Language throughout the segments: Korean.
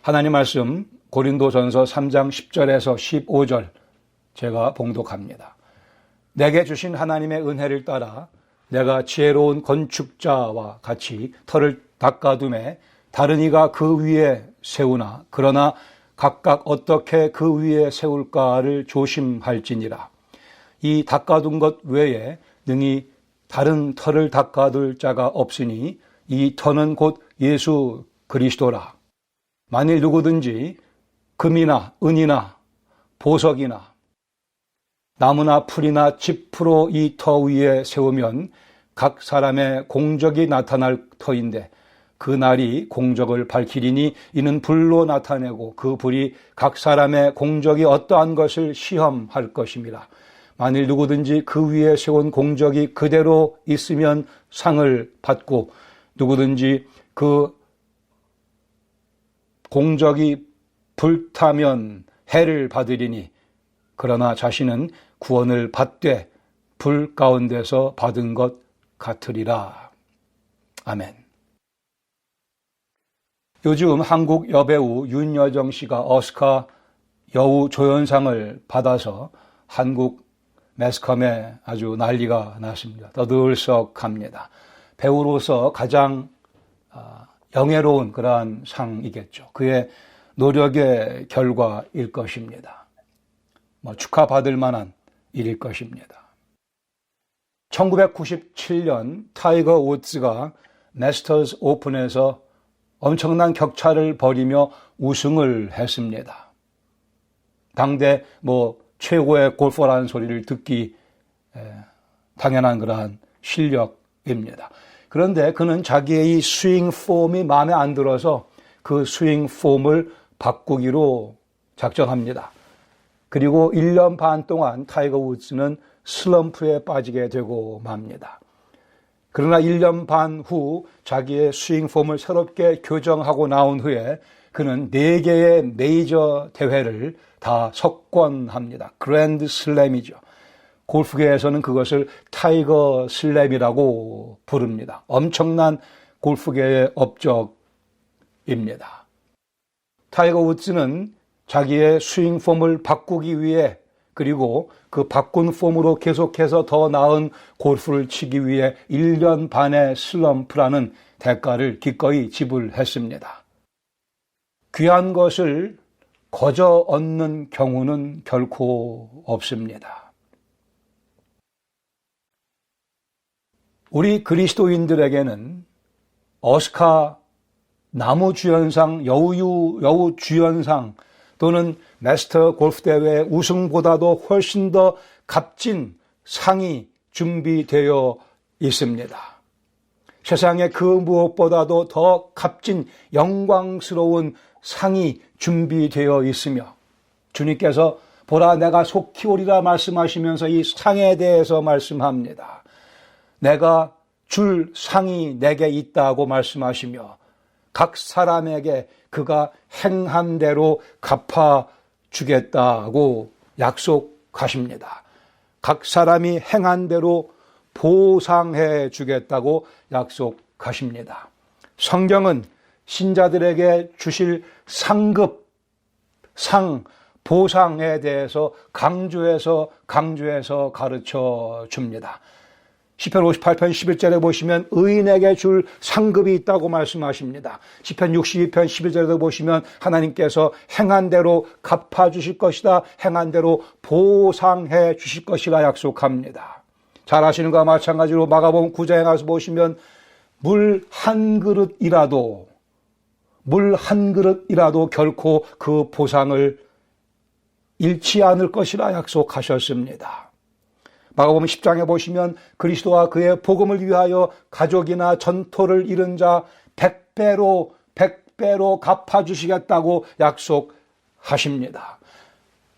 하나님 말씀 고린도전서 3장 10절에서 15절 제가 봉독합니다. 내게 주신 하나님의 은혜를 따라 내가 지혜로운 건축자와 같이 터를 닦아둠에 다른 이가 그 위에 세우나 그러나 각각 어떻게 그 위에 세울까를 조심할지니라. 이 닦아둔 것 외에 능히 다른 터를 닦아둘 자가 없으니 이 터는 곧 예수 그리스도라. 만일 누구든지 금이나 은이나 보석이나 나무나 풀이나 짚으로 이 터 위에 세우면 각 사람의 공적이 나타날 터인데 그 날이 공적을 밝히리니 이는 불로 나타내고 그 불이 각 사람의 공적이 어떠한 것을 시험할 것입니다. 만일 누구든지 그 위에 세운 공적이 그대로 있으면 상을 받고 누구든지 그 공적이 불타면 해를 받으리니 그러나 자신은 구원을 받되 불 가운데서 받은 것 같으리라. 아멘. 요즘 한국 여배우 윤여정 씨가 오스카 여우 조연상을 받아서 한국 매스컴에 아주 난리가 났습니다. 떠들썩합니다. 배우로서 가장 영예로운 그러한 상이겠죠. 그의 노력의 결과일 것입니다. 축하받을 만한 일일 것입니다. 1997년 타이거 우즈가 마스터스 오픈에서 엄청난 격차를 벌이며 우승을 했습니다. 당대 최고의 골퍼라는 소리를 듣기 당연한 그러한 실력입니다. 그런데 그는 자기의 이 스윙 폼이 마음에 안 들어서 그 스윙 폼을 바꾸기로 작정합니다. 그리고 1년 반 동안 타이거 우즈는 슬럼프에 빠지게 되고 맙니다. 그러나 1년 반 후 자기의 스윙 폼을 새롭게 교정하고 나온 후에 그는 4개의 메이저 대회를 다 석권합니다. 그랜드 슬램이죠. 골프계에서는 그것을 타이거 슬램이라고 부릅니다. 엄청난 골프계의 업적입니다. 타이거 우즈는 자기의 스윙 폼을 바꾸기 위해 그리고 그 바꾼 폼으로 계속해서 더 나은 골프를 치기 위해 1년 반의 슬럼프라는 대가를 기꺼이 지불했습니다. 귀한 것을 거저 얻는 경우는 결코 없습니다. 우리 그리스도인들에게는 오스카 나무주연상, 여우 주연상 또는 마스터 골프대회 우승보다도 훨씬 더 값진 상이 준비되어 있습니다. 세상에 그 무엇보다도 더 값진 영광스러운 상이 준비되어 있으며 주님께서 보라 내가 속히 오리라 말씀하시면서 이 상에 대해서 말씀합니다. 내가 줄 상이 내게 있다고 말씀하시며 각 사람에게 그가 행한 대로 갚아주겠다고 약속하십니다. 각 사람이 행한 대로 보상해 주겠다고 약속하십니다. 성경은 신자들에게 주실 상급, 보상에 대해서 강조해서 가르쳐 줍니다. 시편 58편 11절에 보시면 의인에게 줄 상급이 있다고 말씀하십니다. 시편 62편 11절에 보시면 하나님께서 행한 대로 갚아주실 것이다. 행한 대로 보상해 주실 것이라 약속합니다. 잘 아시는 것과 마찬가지로 마가복음 9장에 가서 보시면 물 한 그릇이라도 결코 그 보상을 잃지 않을 것이라 약속하셨습니다. 마가복음 10장에 보시면 그리스도와 그의 복음을 위하여 가족이나 전토를 잃은 자 100배로 갚아주시겠다고 약속하십니다.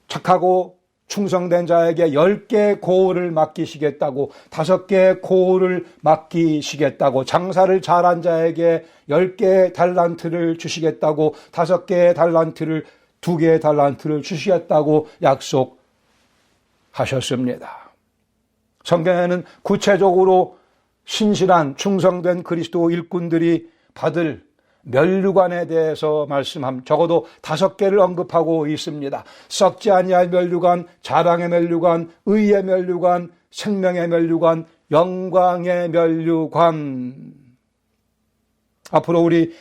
착하고 충성된 자에게 10개 고을을 맡기시겠다고 5개 고을을 맡기시겠다고 장사를 잘한 자에게 10개 달란트를 주시겠다고 5개의 달란트를 2개의 달란트를 주시겠다고 약속하셨습니다. 성경에는 구체적으로 신실한 충성된 그리스도 일꾼들이 받을 면류관에 대해서 적어도 5개를 언급하고 있습니다. 썩지 아니할 면류관, 자랑의 면류관, 의의 면류관, 생명의 면류관, 영광의 면류관. 앞으로 우리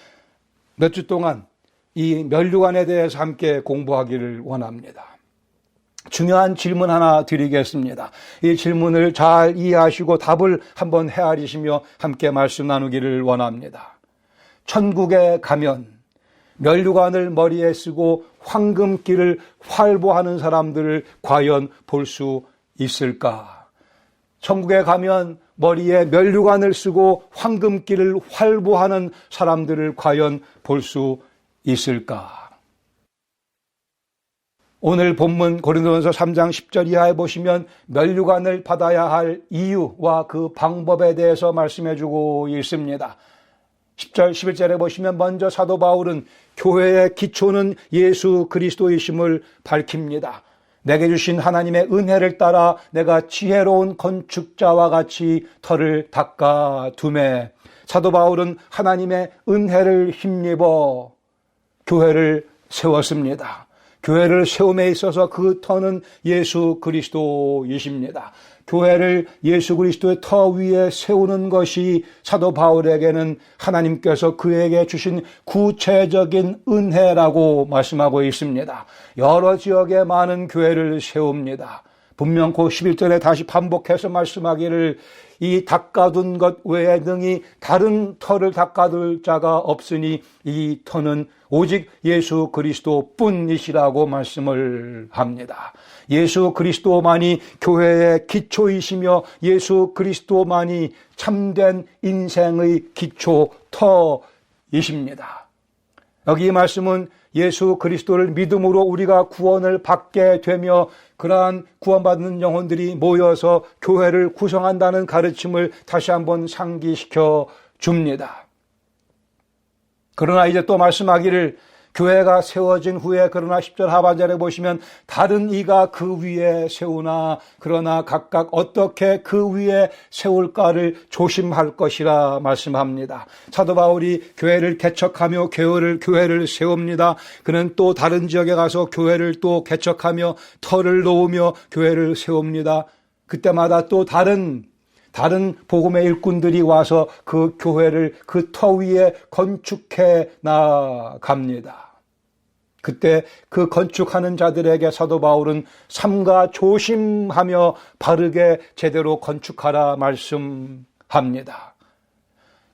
몇 주 동안 이 면류관에 대해서 함께 공부하기를 원합니다. 중요한 질문 하나 드리겠습니다. 이 질문을 잘 이해하시고 답을 한번 헤아리시며 함께 말씀 나누기를 원합니다. 천국에 가면 면류관을 머리에 쓰고 황금길을 활보하는 사람들을 과연 볼 수 있을까? 천국에 가면 머리에 면류관을 쓰고 황금길을 활보하는 사람들을 과연 볼 수 있을까? 오늘 본문 고린도전서 3장 10절 이하에 보시면 면류관을 받아야 할 이유와 그 방법에 대해서 말씀해 주고 있습니다. 10절 11절에 보시면 먼저 사도 바울은 교회의 기초는 예수 그리스도이심을 밝힙니다. 내게 주신 하나님의 은혜를 따라 내가 지혜로운 건축자와 같이 터를 닦아두매. 사도 바울은 하나님의 은혜를 힘입어 교회를 세웠습니다. 교회를 세움에 있어서 그 터는 예수 그리스도이십니다. 교회를 예수 그리스도의 터 위에 세우는 것이 사도 바울에게는 하나님께서 그에게 주신 구체적인 은혜라고 말씀하고 있습니다. 여러 지역에 많은 교회를 세웁니다. 분명 그 11절에 다시 반복해서 말씀하기를 이 닦아둔 것 외에 능히 다른 터를 닦아둘 자가 없으니 이 터는 오직 예수 그리스도뿐이시라고 말씀을 합니다. 예수 그리스도만이 교회의 기초이시며 예수 그리스도만이 참된 인생의 기초 터이십니다. 여기 이 말씀은 예수 그리스도를 믿음으로 우리가 구원을 받게 되며 그러한 구원받는 영혼들이 모여서 교회를 구성한다는 가르침을 다시 한번 상기시켜 줍니다. 그러나 이제 또 말씀하기를 교회가 세워진 후에 그러나 10절 하반절에 보시면 다른 이가 그 위에 세우나 그러나 각각 어떻게 그 위에 세울까를 조심할 것이라 말씀합니다. 사도 바울이 교회를 개척하며 교회를 세웁니다. 그는 또 다른 지역에 가서 교회를 또 개척하며 터를 놓으며 교회를 세웁니다. 그때마다 또 다른 복음의 일꾼들이 와서 그 교회를 그 터 위에 건축해 나갑니다. 그때 그 건축하는 자들에게 사도 바울은 삼가 조심하며 바르게 제대로 건축하라 말씀합니다.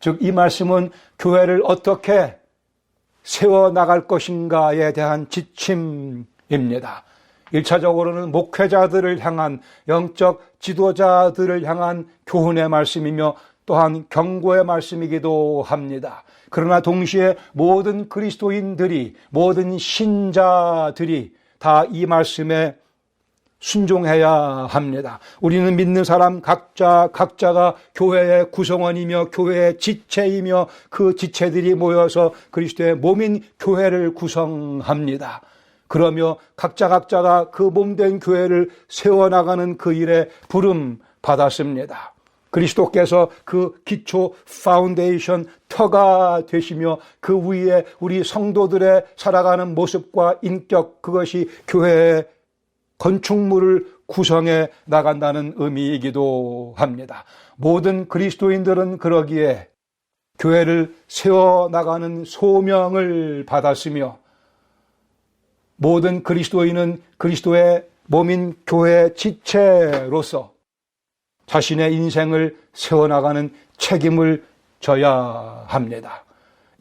즉 이 말씀은 교회를 어떻게 세워나갈 것인가에 대한 지침입니다. 1차적으로는 목회자들을 향한 영적 지도자들을 향한 교훈의 말씀이며 또한 경고의 말씀이기도 합니다. 그러나 동시에 모든 그리스도인들이 모든 신자들이 다 이 말씀에 순종해야 합니다. 우리는 믿는 사람 각자가 교회의 구성원이며 교회의 지체이며 그 지체들이 모여서 그리스도의 몸인 교회를 구성합니다. 그러며 각자가 그 몸된 교회를 세워나가는 그 일에 부름 받았습니다. 그리스도께서 그 기초 파운데이션 터가 되시며 그 위에 우리 성도들의 살아가는 모습과 인격 그것이 교회의 건축물을 구성해 나간다는 의미이기도 합니다. 모든 그리스도인들은 그러기에 교회를 세워나가는 소명을 받았으며 모든 그리스도인은 그리스도의 몸인 교회의 지체로서 자신의 인생을 세워나가는 책임을 져야 합니다.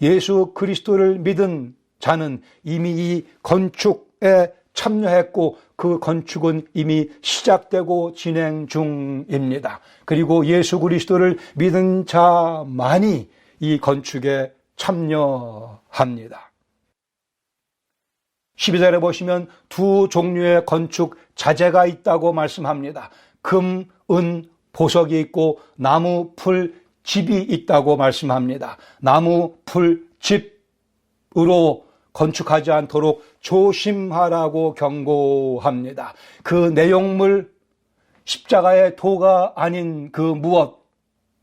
예수 그리스도를 믿은 자는 이미 이 건축에 참여했고 그 건축은 이미 시작되고 진행 중입니다. 그리고 예수 그리스도를 믿은 자만이 이 건축에 참여합니다. 12절에 보시면 두 종류의 건축 자재가 있다고 말씀합니다. 금, 은, 보석이 있고 나무, 풀, 집이 있다고 말씀합니다. 나무, 풀, 집으로 건축하지 않도록 조심하라고 경고합니다. 그 내용물, 십자가의 도가 아닌 그 무엇,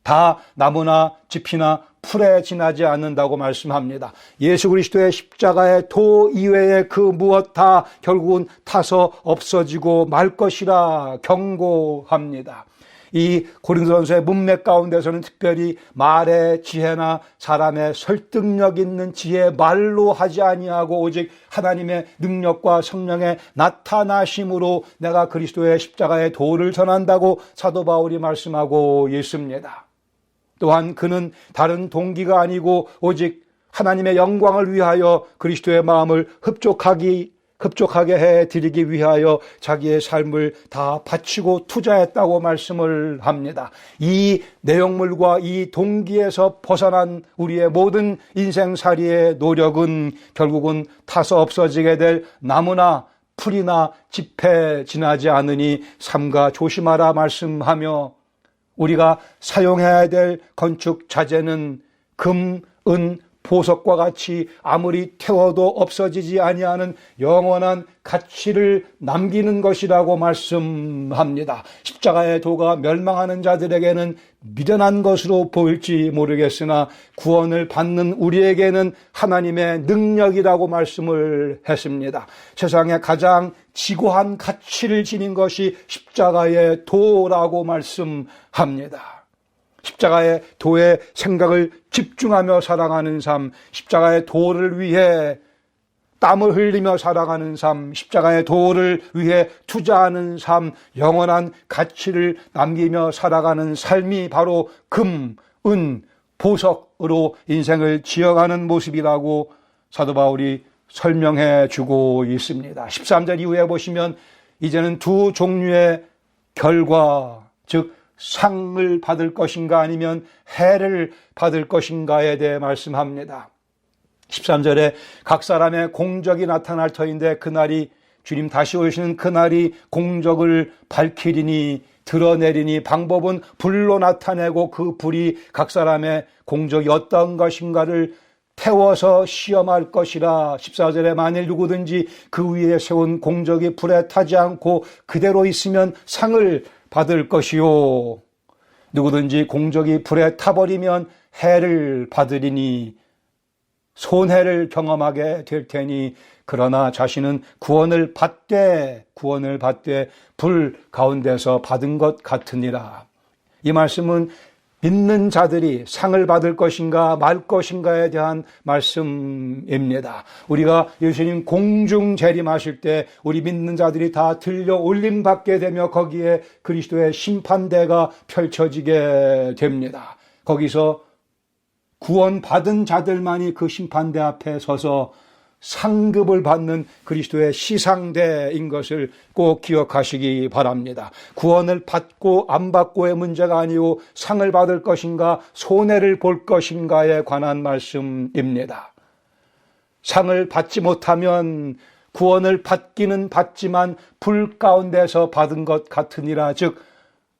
다 나무나 집이나 풀에 지나지 않는다고 말씀합니다. 예수 그리스도의 십자가의 도 이외의 그 무엇 다 결국은 타서 없어지고 말 것이라 경고합니다. 이 고린도전서의 문맥 가운데서는 특별히 말의 지혜나 사람의 설득력 있는 지혜 말로 하지 아니하고 오직 하나님의 능력과 성령의 나타나심으로 내가 그리스도의 십자가의 도를 전한다고 사도 바울이 말씀하고 있습니다. 또한 그는 다른 동기가 아니고 오직 하나님의 영광을 위하여 그리스도의 마음을 흡족하게 해드리기 위하여 자기의 삶을 다 바치고 투자했다고 말씀을 합니다. 이 내용물과 이 동기에서 벗어난 우리의 모든 인생살이의 노력은 결국은 타서 없어지게 될 나무나 풀이나 짚에 지나지 않으니 삼가 조심하라 말씀하며 우리가 사용해야 될 건축 자재는 금, 은, 보석과 같이 아무리 태워도 없어지지 아니하는 영원한 가치를 남기는 것이라고 말씀합니다. 십자가의 도가 멸망하는 자들에게는 미련한 것으로 보일지 모르겠으나 구원을 받는 우리에게는 하나님의 능력이라고 말씀을 했습니다. 세상에 가장 지고한 가치를 지닌 것이 십자가의 도라고 말씀합니다. 십자가의 도의 생각을 집중하며 살아가는 삶, 십자가의 도를 위해 땀을 흘리며 살아가는 삶, 십자가의 도를 위해 투자하는 삶, 영원한 가치를 남기며 살아가는 삶이 바로 금, 은, 보석으로 인생을 지어가는 모습이라고 사도 바울이 설명해 주고 있습니다. 13절 이후에 보시면 이제는 두 종류의 결과, 즉 상을 받을 것인가 아니면 해를 받을 것인가에 대해 말씀합니다. 13절에 각 사람의 공적이 나타날 터인데 그날이 주님 다시 오시는 그날이 공적을 밝히리니 드러내리니 방법은 불로 나타내고 그 불이 각 사람의 공적이 어떤 것인가를 태워서 시험할 것이라. 14절에 만일 누구든지 그 위에 세운 공적이 불에 타지 않고 그대로 있으면 상을 받을 것이요 누구든지 공적이 불에 타버리면 해를 받으리니 손해를 경험하게 될 테니 그러나 자신은 구원을 받되 불 가운데서 받은 것 같으니라. 이 말씀은 믿는 자들이 상을 받을 것인가 말 것인가에 대한 말씀입니다. 우리가 예수님 공중 재림하실 때 우리 믿는 자들이 다 들려 올림받게 되며 거기에 그리스도의 심판대가 펼쳐지게 됩니다. 거기서 구원받은 자들만이 그 심판대 앞에 서서 상급을 받는 그리스도의 시상대인 것을 꼭 기억하시기 바랍니다. 구원을 받고 안 받고의 문제가 아니고 상을 받을 것인가 손해를 볼 것인가에 관한 말씀입니다. 상을 받지 못하면 구원을 받기는 받지만 불 가운데서 받은 것 같으니라. 즉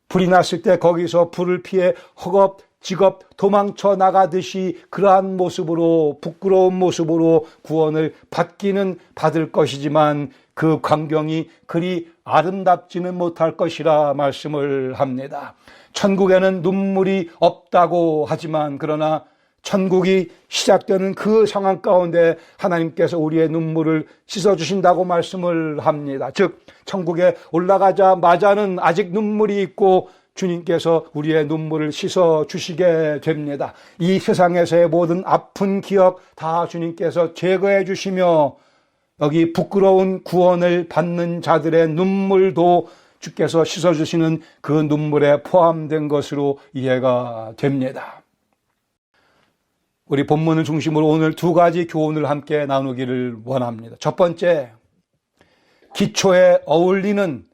불이 났을 때 거기서 불을 피해 허겁지겁 도망쳐 나가듯이 그러한 모습으로 부끄러운 모습으로 구원을 받기는 받을 것이지만 그 광경이 그리 아름답지는 못할 것이라 말씀을 합니다. 천국에는 눈물이 없다고 하지만 그러나 천국이 시작되는 그 상황 가운데 하나님께서 우리의 눈물을 씻어주신다고 말씀을 합니다. 즉 천국에 올라가자마자는 아직 눈물이 있고 주님께서 우리의 눈물을 씻어주시게 됩니다. 이 세상에서의 모든 아픈 기억 다 주님께서 제거해 주시며 여기 부끄러운 구원을 받는 자들의 눈물도 주께서 씻어주시는 그 눈물에 포함된 것으로 이해가 됩니다. 우리 본문을 중심으로 오늘 두 가지 교훈을 함께 나누기를 원합니다. 첫 번째, 기초에 어울리는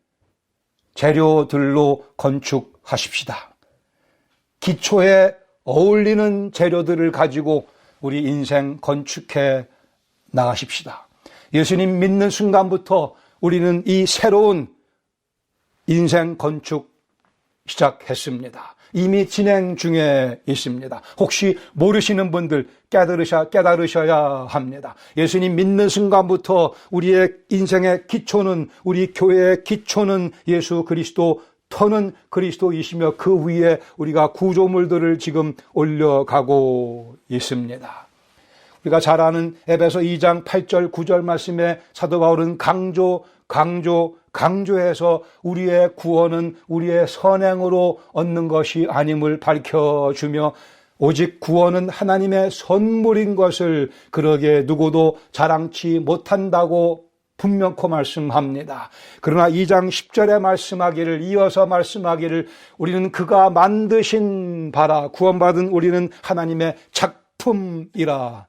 재료들로 건축하십시다. 기초에 어울리는 재료들을 가지고 우리 인생 건축해 나가십시다. 예수님 믿는 순간부터 우리는 이 새로운 인생 건축 시작했습니다. 이미 진행 중에 있습니다. 혹시 모르시는 분들 깨달으셔야 합니다. 예수님 믿는 순간부터 우리의 인생의 기초는, 우리 교회의 기초는 예수 그리스도 터는 그리스도이시며 그 위에 우리가 구조물들을 지금 올려가고 있습니다. 우리가 잘 아는 에베소 2장 8절 9절 말씀에 사도 바울은 강조해서 우리의 구원은 우리의 선행으로 얻는 것이 아님을 밝혀주며 오직 구원은 하나님의 선물인 것을 그러게 누구도 자랑치 못한다고 분명코 말씀합니다. 그러나 2장 10절에 이어서 말씀하기를 우리는 그가 만드신 바라 구원받은 우리는 하나님의 작품이라.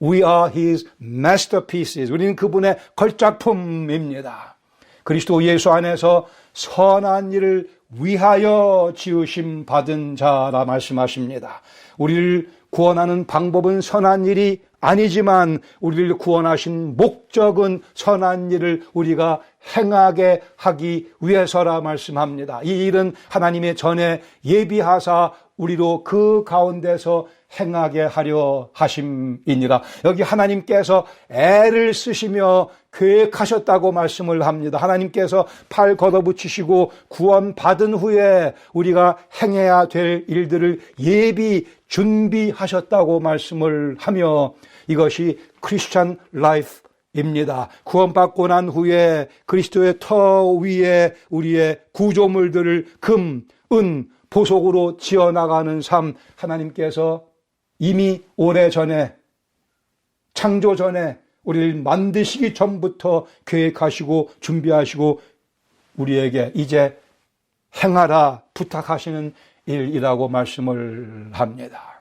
We are his masterpieces. 우리는 그분의 걸작품입니다. 그리스도 예수 안에서 선한 일을 위하여 지으심 받은 자라 말씀하십니다. 우리를 구원하는 방법은 선한 일이 아니지만 우리를 구원하신 목적은 선한 일을 우리가 행하게 하기 위해서라 말씀합니다. 이 일은 하나님의 전에 예비하사 우리로 그 가운데서 행하게 하려 하심이니라. 여기 하나님께서 애를 쓰시며 계획하셨다고 말씀을 합니다. 하나님께서 팔 걷어붙이시고 구원받은 후에 우리가 행해야 될 일들을 예비 준비하셨다고 말씀을 하며 이것이 크리스찬 라이프입니다. 구원받고 난 후에 그리스도의 터 위에 우리의 구조물들을 금, 은, 보석으로 지어나가는 삶, 하나님께서 이미 오래전에 창조 전에 우리를 만드시기 전부터 계획하시고 준비하시고 우리에게 이제 행하라 부탁하시는 일이라고 말씀을 합니다.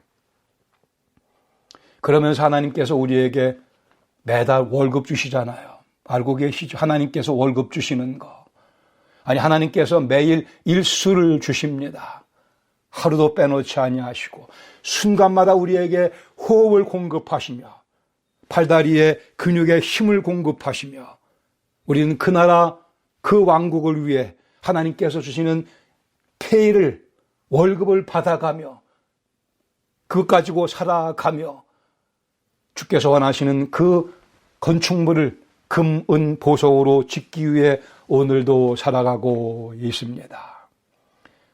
그러면서 하나님께서 우리에게 매달 월급 주시잖아요. 알고 계시죠? 하나님께서 월급 주시는 거. 아니, 하나님께서 매일 일수를 주십니다. 하루도 빼놓지 아니하시고 순간마다 우리에게 호흡을 공급하시며 팔다리에 근육에 힘을 공급하시며 우리는 그 나라 그 왕국을 위해 하나님께서 주시는 페이를 월급을 받아가며 그것 가지고 살아가며 주께서 원하시는 그 건축물을 금, 은, 보석으로 짓기 위해 오늘도 살아가고 있습니다.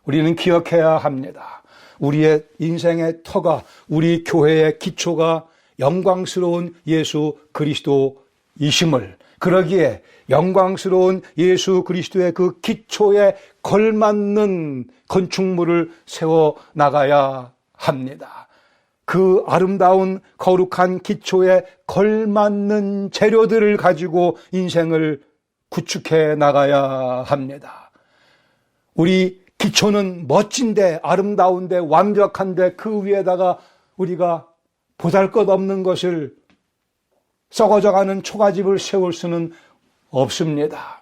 우리는 기억해야 합니다. 우리의 인생의 터가, 우리 교회의 기초가 영광스러운 예수 그리스도이심을, 그러기에 영광스러운 예수 그리스도의 그 기초에 걸맞는 건축물을 세워 나가야 합니다. 그 아름다운 거룩한 기초에 걸맞는 재료들을 가지고 인생을 구축해 나가야 합니다. 우리 기초는 멋진데 아름다운데 완벽한데 그 위에다가 우리가 보잘것없는 것을 썩어져가는 초가집을 세울 수는 없습니다.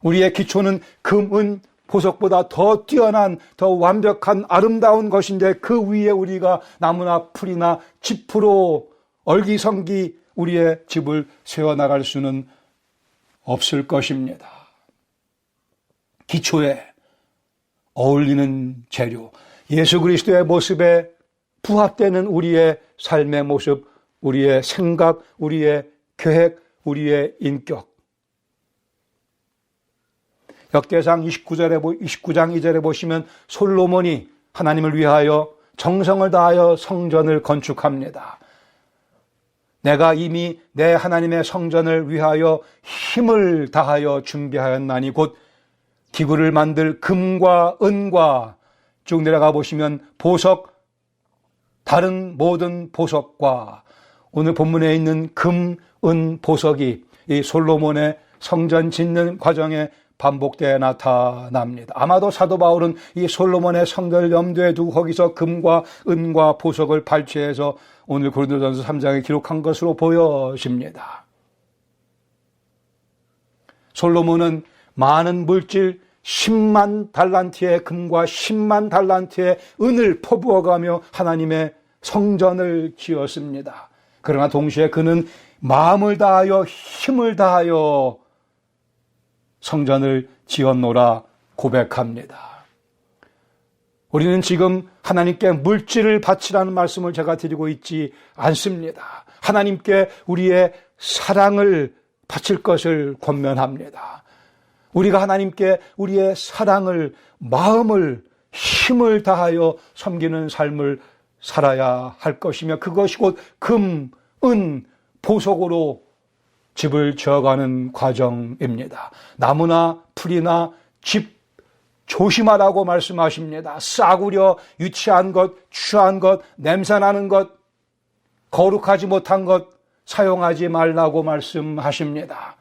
우리의 기초는 금, 은, 보석보다 더 뛰어난 더 완벽한 아름다운 것인데 그 위에 우리가 나무나 풀이나 짚으로 얼기성기 우리의 집을 세워나갈 수는 없을 것입니다. 기초에 어울리는 재료, 예수 그리스도의 모습에 부합되는 우리의 삶의 모습, 우리의 생각, 우리의 계획, 우리의 인격. 역대상 29장 2절에 보시면 솔로몬이 하나님을 위하여 정성을 다하여 성전을 건축합니다. 내가 이미 내 하나님의 성전을 위하여 힘을 다하여 준비하였나니 곧 기구를 만들 금과 은과 쭉 내려가 보시면 보석, 다른 모든 보석과 오늘 본문에 있는 금, 은, 보석이 이 솔로몬의 성전 짓는 과정에 반복되어 나타납니다. 아마도 사도 바울은 이 솔로몬의 성전을 염두에 두고 거기서 금과 은과 보석을 발췌해서 오늘 고린도전서 3장에 기록한 것으로 보여집니다. 솔로몬은 많은 물질 10만 달란트의 금과 10만 달란트의 은을 퍼부어가며 하나님의 성전을 지었습니다. 그러나 동시에 그는 마음을 다하여 힘을 다하여 성전을 지었노라 고백합니다. 우리는 지금 하나님께 물질을 바치라는 말씀을 제가 드리고 있지 않습니다. 하나님께 우리의 사랑을 바칠 것을 권면합니다. 우리가 하나님께 우리의 사랑을, 마음을, 힘을 다하여 섬기는 삶을 살아야 할 것이며, 그것이 곧 금, 은, 보석으로 집을 지어가는 과정입니다. 나무나 풀이나 집 조심하라고 말씀하십니다. 싸구려, 유치한 것, 추한 것, 냄새나는 것, 거룩하지 못한 것 사용하지 말라고 말씀하십니다.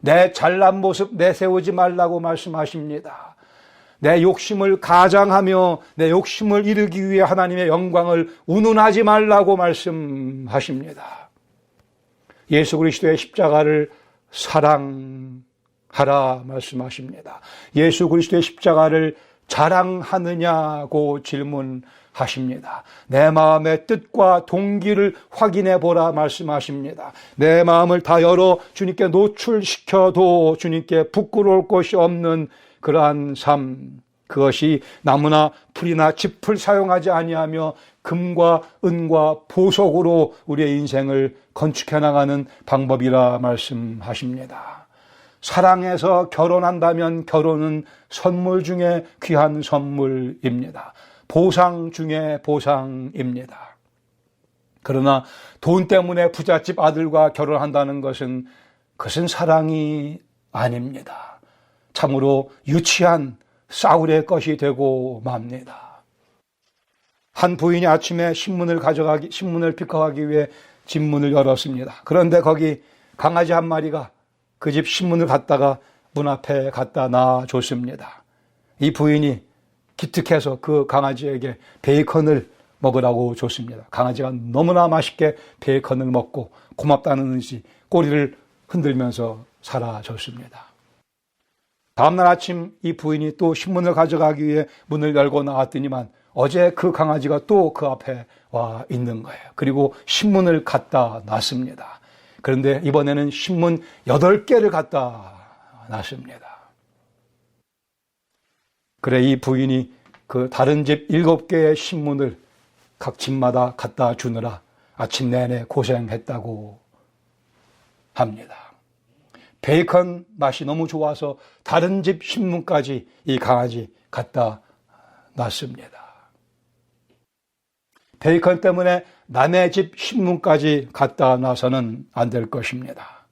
내 잘난 모습 내세우지 말라고 말씀하십니다. 내 욕심을 가장하며 내 욕심을 이루기 위해 하나님의 영광을 운운하지 말라고 말씀하십니다. 예수 그리스도의 십자가를 사랑하라 말씀하십니다. 예수 그리스도의 십자가를 자랑하느냐고 질문하십니다. 내 마음의 뜻과 동기를 확인해 보라 말씀하십니다. 내 마음을 다 열어 주님께 노출시켜도 주님께 부끄러울 것이 없는 그러한 삶, 그것이 나무나 풀이나 짚을 사용하지 아니하며 금과 은과 보석으로 우리의 인생을 건축해 나가는 방법이라 말씀하십니다. 사랑해서 결혼한다면 결혼은 선물 중에 귀한 선물입니다. 보상 중에 보상입니다. 그러나 돈 때문에 부잣집 아들과 결혼한다는 것은 그것은 사랑이 아닙니다. 참으로 유치한 싸구려의 것이 되고 맙니다. 한 부인이 아침에 신문을 픽업하기 위해 집문을 열었습니다. 그런데 거기 강아지 한 마리가 그 집 신문을 갖다가 문 앞에 갖다 놔줬습니다. 이 부인이 기특해서 그 강아지에게 베이컨을 먹으라고 줬습니다. 강아지가 너무나 맛있게 베이컨을 먹고 고맙다는 듯이 꼬리를 흔들면서 사라졌습니다. 다음날 아침 이 부인이 또 신문을 가져가기 위해 문을 열고 나왔더니만 어제 그 강아지가 또 그 앞에 와 있는 거예요. 그리고 신문을 갖다 놨습니다. 그런데 이번에는 신문 8개를 갖다 놨습니다. 그래 이 부인이 그 다른 집 7개의 신문을 각 집마다 갖다 주느라 아침 내내 고생했다고 합니다. 베이컨 맛이 너무 좋아서 다른 집 신문까지 이 강아지 갖다 놨습니다. 베이컨 때문에 남의 집 신문까지 갖다 놔서는 안 될 것입니다.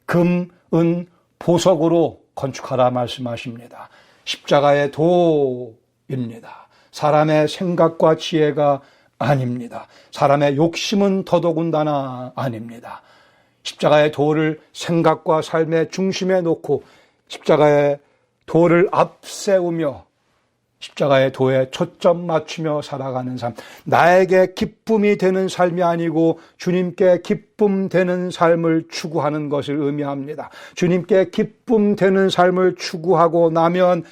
금, 은, 보석으로 건축하라 말씀하십니다. 십자가의 도입니다. 사람의 생각과 지혜가 아닙니다. 사람의 욕심은 더더군다나 아닙니다. 십자가의 도를 생각과 삶의 중심에 놓고 십자가의 도를 앞세우며 십자가의 도에 초점 맞추며 살아가는 삶, 나에게 기쁨이 되는 삶이 아니고 주님께 기쁨 되는 삶을 추구하는 것을 의미합니다. 주님께 기쁨 되는 삶을 추구하고 나면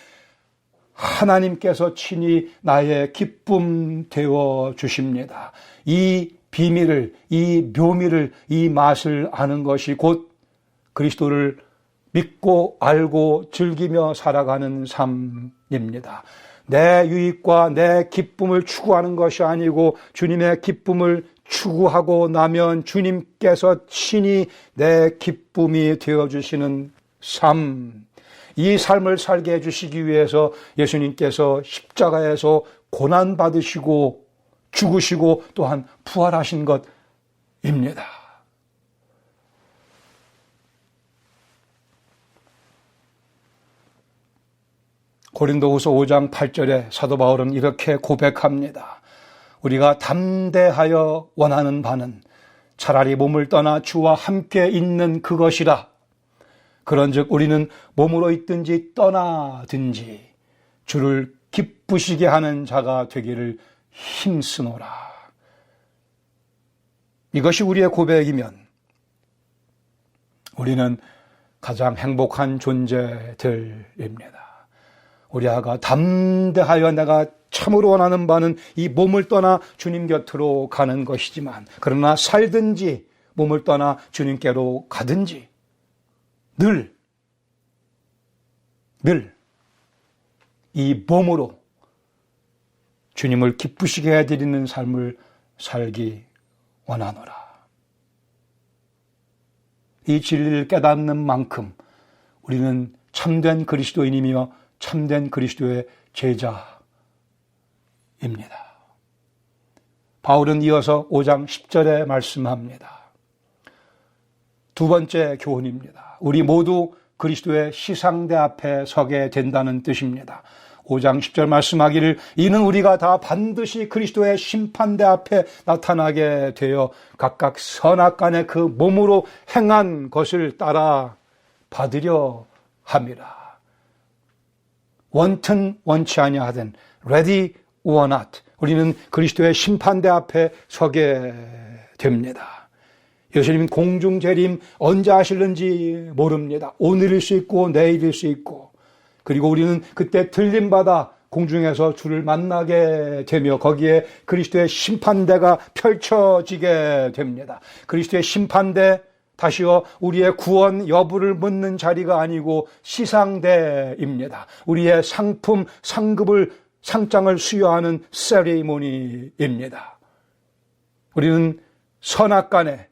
하나님께서 친히 나의 기쁨 되어 주십니다. 이 비밀을, 이 묘미를, 이 맛을 아는 것이 곧 그리스도를 믿고 알고 즐기며 살아가는 삶입니다. 내 유익과 내 기쁨을 추구하는 것이 아니고 주님의 기쁨을 추구하고 나면 주님께서 친히 내 기쁨이 되어주시는 삶, 이 삶을 살게 해주시기 위해서 예수님께서 십자가에서 고난받으시고 죽으시고 또한 부활하신 것입니다. 고린도후서 5장 8절에 사도 바울은 이렇게 고백합니다. 우리가 담대하여 원하는 바는 차라리 몸을 떠나 주와 함께 있는 그것이라. 그런즉 우리는 몸으로 있든지 떠나든지 주를 기쁘시게 하는 자가 되기를 힘쓰노라. 이것이 우리의 고백이면 우리는 가장 행복한 존재들입니다. 우리 아가 담대하여 내가 참으로 원하는 바는 이 몸을 떠나 주님 곁으로 가는 것이지만 그러나 살든지 몸을 떠나 주님께로 가든지 늘 이 몸으로 주님을 기쁘시게 해드리는 삶을 살기 원하노라. 이 진리를 깨닫는 만큼 우리는 참된 그리스도인이며 참된 그리스도의 제자입니다. 바울은 이어서 5장 10절에 말씀합니다. 두 번째 교훈입니다. 우리 모두 그리스도의 시상대 앞에 서게 된다는 뜻입니다. 5장 10절 말씀하기를 이는 우리가 다 반드시 그리스도의 심판대 앞에 나타나게 되어 각각 선악간에 그 몸으로 행한 것을 따라 받으려 함이라. 원튼 원치 아니하든 ready or not 우리는 그리스도의 심판대 앞에 서게 됩니다. 예수님 공중재림 언제 하실는지 모릅니다. 오늘일 수 있고 내일일 수 있고 그리고 우리는 그때 들림받아 공중에서 주를 만나게 되며 거기에 그리스도의 심판대가 펼쳐지게 됩니다. 그리스도의 심판대 다시요 우리의 구원 여부를 묻는 자리가 아니고 시상대입니다. 우리의 상품 상급을 상장을 수여하는 세리모니입니다. 우리는 선악간에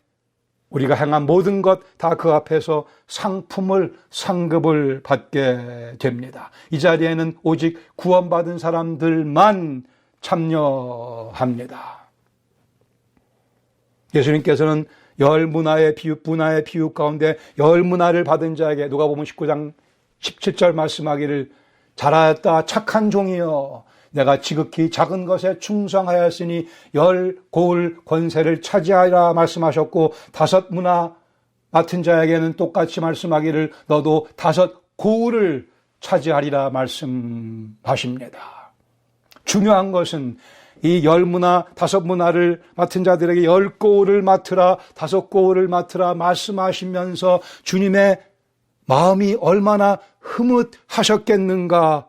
우리가 행한 모든 것 다 그 앞에서 상품을 상급을 받게 됩니다. 이 자리에는 오직 구원받은 사람들만 참여합니다. 예수님께서는 열 문화의 비유 가운데 열 문화를 받은 자에게 누가복음 19장 17절 말씀하기를 잘하였다 착한 종이여 내가 지극히 작은 것에 충성하였으니 열 고을 권세를 차지하리라 말씀하셨고 다섯 문화 맡은 자에게는 똑같이 말씀하기를 너도 다섯 고을을 차지하리라 말씀하십니다. 중요한 것은 이 열 문화, 다섯 문화를 맡은 자들에게 열 고을을 맡으라, 다섯 고을을 맡으라 말씀하시면서 주님의 마음이 얼마나 흐뭇하셨겠는가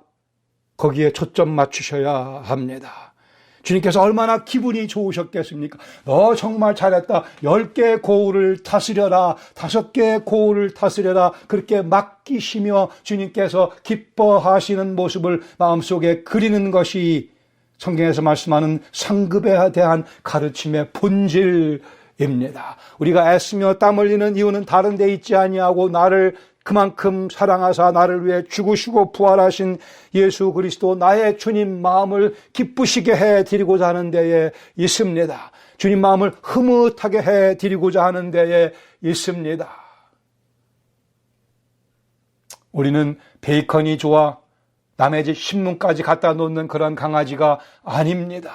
거기에 초점 맞추셔야 합니다. 주님께서 얼마나 기분이 좋으셨겠습니까? 너 정말 잘했다. 10개의 고을을 다스려라. 5개의 고을을 다스려라. 그렇게 맡기시며 주님께서 기뻐하시는 모습을 마음속에 그리는 것이 성경에서 말씀하는 상급에 대한 가르침의 본질입니다. 우리가 애쓰며 땀 흘리는 이유는 다른 데 있지 아니하고 나를 그만큼 사랑하사 나를 위해 죽으시고 부활하신 예수 그리스도 나의 주님 마음을 기쁘시게 해드리고자 하는 데에 있습니다. 주님 마음을 흐뭇하게 해드리고자 하는 데에 있습니다. 우리는 베이컨이 좋아 남의 집 신문까지 갖다 놓는 그런 강아지가 아닙니다.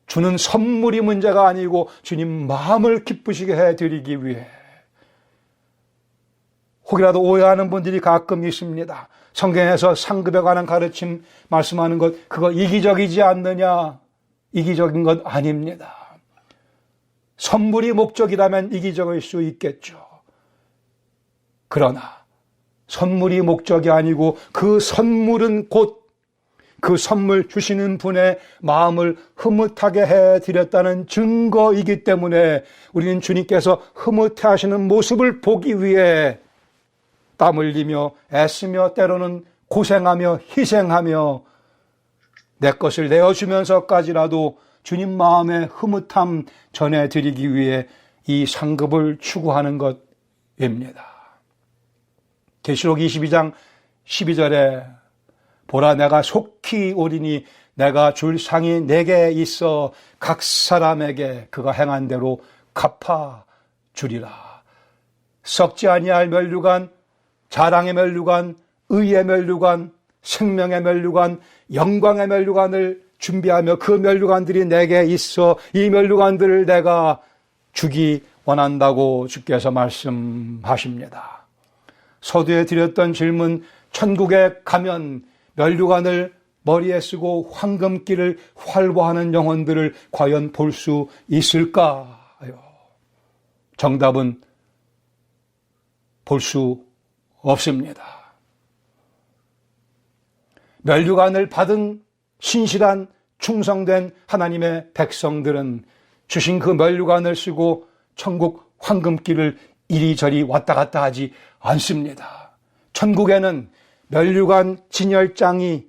주는 선물이 문제가 아니고 주님 마음을 기쁘시게 해드리기 위해 혹이라도 오해하는 분들이 가끔 있습니다. 성경에서 상급에 관한 가르침 말씀하는 것 그거 이기적이지 않느냐? 이기적인 것 아닙니다. 선물이 목적이라면 이기적일 수 있겠죠. 그러나 선물이 목적이 아니고 그 선물은 곧 그 선물 주시는 분의 마음을 흐뭇하게 해드렸다는 증거이기 때문에 우리는 주님께서 흐뭇해하시는 모습을 보기 위해 땀 흘리며 애쓰며 때로는 고생하며 희생하며 내 것을 내어주면서까지라도 주님 마음의 흐뭇함 전해드리기 위해 이 상급을 추구하는 것입니다. 계시록 22장 12절에 보라 내가 속히 오리니 내가 줄 상이 내게 있어 각 사람에게 그가 행한 대로 갚아주리라. 썩지 아니할 면류관 자랑의 면류관, 의의 면류관, 생명의 면류관, 영광의 면류관을 준비하며 그 면류관들이 내게 있어 이 면류관들을 내가 주기 원한다고 주께서 말씀하십니다. 서두에 드렸던 질문, 천국에 가면 면류관을 머리에 쓰고 황금기를 활보하는 영혼들을 과연 볼 수 있을까요? 정답은 볼 수 없습니다. 면류관을 받은 신실한 충성된 하나님의 백성들은 주신 그 면류관을 쓰고 천국 황금길을 이리저리 왔다 갔다 하지 않습니다. 천국에는 면류관 진열장이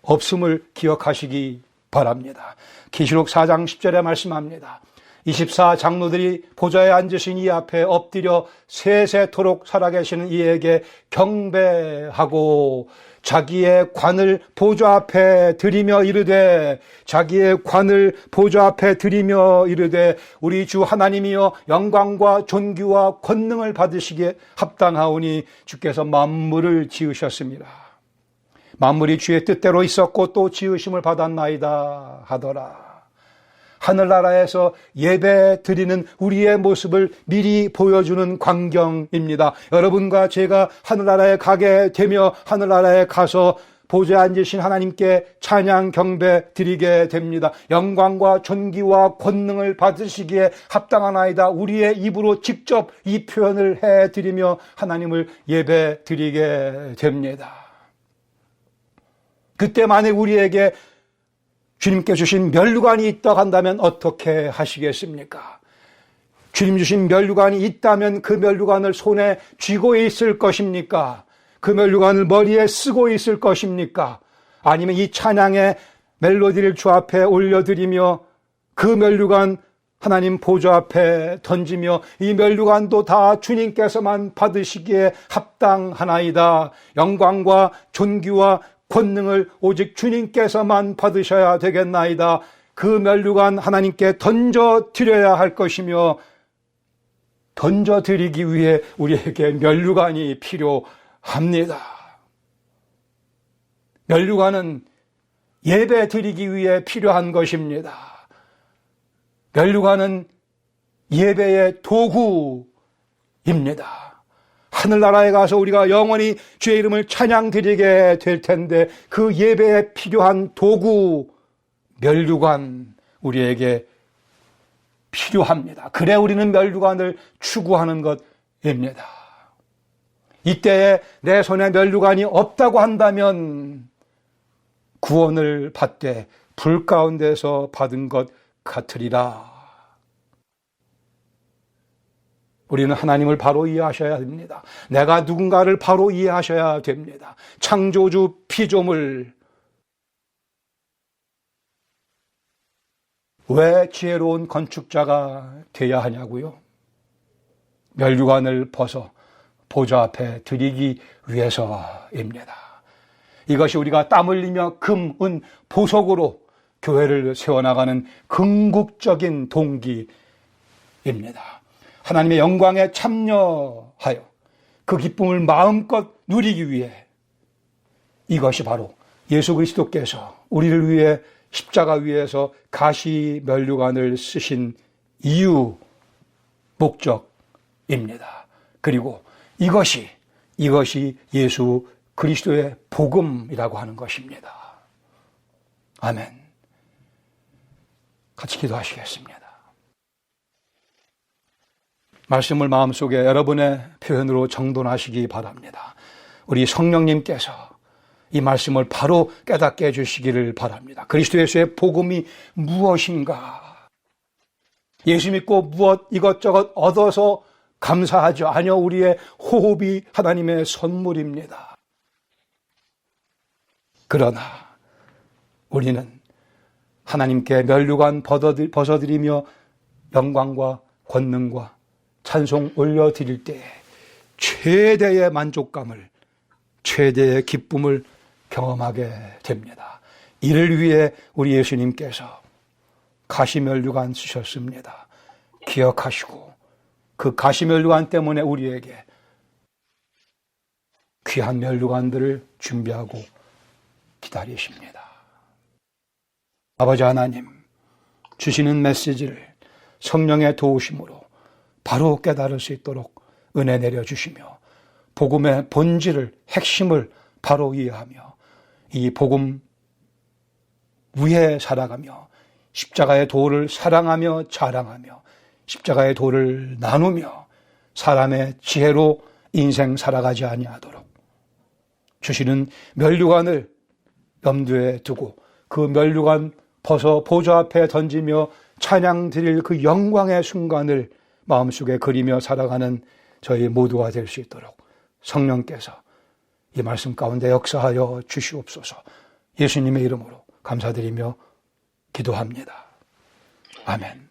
없음을 기억하시기 바랍니다. 계시록 4장 10절에 말씀합니다. 24 장로들이 보좌에 앉으신 이 앞에 엎드려 세세토록 살아계시는 이에게 경배하고 자기의 관을 보좌 앞에 드리며 이르되 자기의 관을 보좌 앞에 드리며 이르되 우리 주 하나님이여 영광과 존귀와 권능을 받으시기에 합당하오니 주께서 만물을 지으셨습니다. 만물이 주의 뜻대로 있었고 또 지으심을 받았나이다 하더라. 하늘나라에서 예배 드리는 우리의 모습을 미리 보여주는 광경입니다. 여러분과 제가 하늘나라에 가게 되며 하늘나라에 가서 보좌에 앉으신 하나님께 찬양 경배 드리게 됩니다. 영광과 존귀와 권능을 받으시기에 합당하나이다. 우리의 입으로 직접 이 표현을 해드리며 하나님을 예배 드리게 됩니다. 그때 만약 우리에게 주님께 주신 면류관이 있다고 한다면 어떻게 하시겠습니까? 주님 주신 면류관이 있다면 그 면류관을 손에 쥐고 있을 것입니까? 그 면류관을 머리에 쓰고 있을 것입니까? 아니면 이 찬양의 멜로디를 주 앞에 올려드리며 그 면류관 하나님 보좌 앞에 던지며 이 면류관도 다 주님께서만 받으시기에 합당하나이다. 영광과 존귀와 권능을 오직 주님께서만 받으셔야 되겠나이다. 그 면류관 하나님께 던져드려야 할 것이며 던져드리기 위해 우리에게 면류관이 필요합니다. 면류관은 예배 드리기 위해 필요한 것입니다. 면류관은 예배의 도구입니다. 하늘나라에 가서 우리가 영원히 주의 이름을 찬양드리게 될 텐데 그 예배에 필요한 도구, 면류관 우리에게 필요합니다. 그래 우리는 면류관을 추구하는 것입니다. 이때에 내 손에 면류관이 없다고 한다면 구원을 받되 불 가운데서 받은 것 같으리라. 우리는 하나님을 바로 이해하셔야 됩니다. 내가 누군가를 바로 이해하셔야 됩니다. 창조주 피조물, 왜 지혜로운 건축자가 되어야 하냐고요? 면류관을 벗어 보좌 앞에 드리기 위해서입니다. 이것이 우리가 땀 흘리며 금, 은, 보석으로 교회를 세워나가는 궁극적인 동기입니다. 하나님의 영광에 참여하여 그 기쁨을 마음껏 누리기 위해 이것이 바로 예수 그리스도께서 우리를 위해 십자가 위에서 가시 면류관을 쓰신 이유, 목적입니다. 그리고 이것이 예수 그리스도의 복음이라고 하는 것입니다. 아멘. 같이 기도하시겠습니다. 말씀을 마음속에 여러분의 표현으로 정돈하시기 바랍니다. 우리 성령님께서 이 말씀을 바로 깨닫게 해주시기를 바랍니다. 그리스도 예수의 복음이 무엇인가? 예수 믿고 무엇 이것저것 얻어서 감사하죠. 아니요, 우리의 호흡이 하나님의 선물입니다. 그러나 우리는 하나님께 면류관 벗어드리며 영광과 권능과 찬송 올려드릴 때에 최대의 만족감을, 최대의 기쁨을 경험하게 됩니다. 이를 위해 우리 예수님께서 가시면류관 쓰셨습니다. 기억하시고 그 가시면류관 때문에 우리에게 귀한 면류관들을 준비하고 기다리십니다. 아버지 하나님, 주시는 메시지를 성령의 도우심으로 바로 깨달을 수 있도록 은혜 내려주시며 복음의 본질을, 핵심을 바로 이해하며 이 복음 위에 살아가며 십자가의 도를 사랑하며 자랑하며 십자가의 도를 나누며 사람의 지혜로 인생 살아가지 아니하도록 주시는 면류관을 염두에 두고 그 면류관 벗어 보좌 앞에 던지며 찬양 드릴 그 영광의 순간을 마음속에 그리며 살아가는 저희 모두가 될 수 있도록 성령께서 이 말씀 가운데 역사하여 주시옵소서. 예수님의 이름으로 감사드리며 기도합니다. 아멘.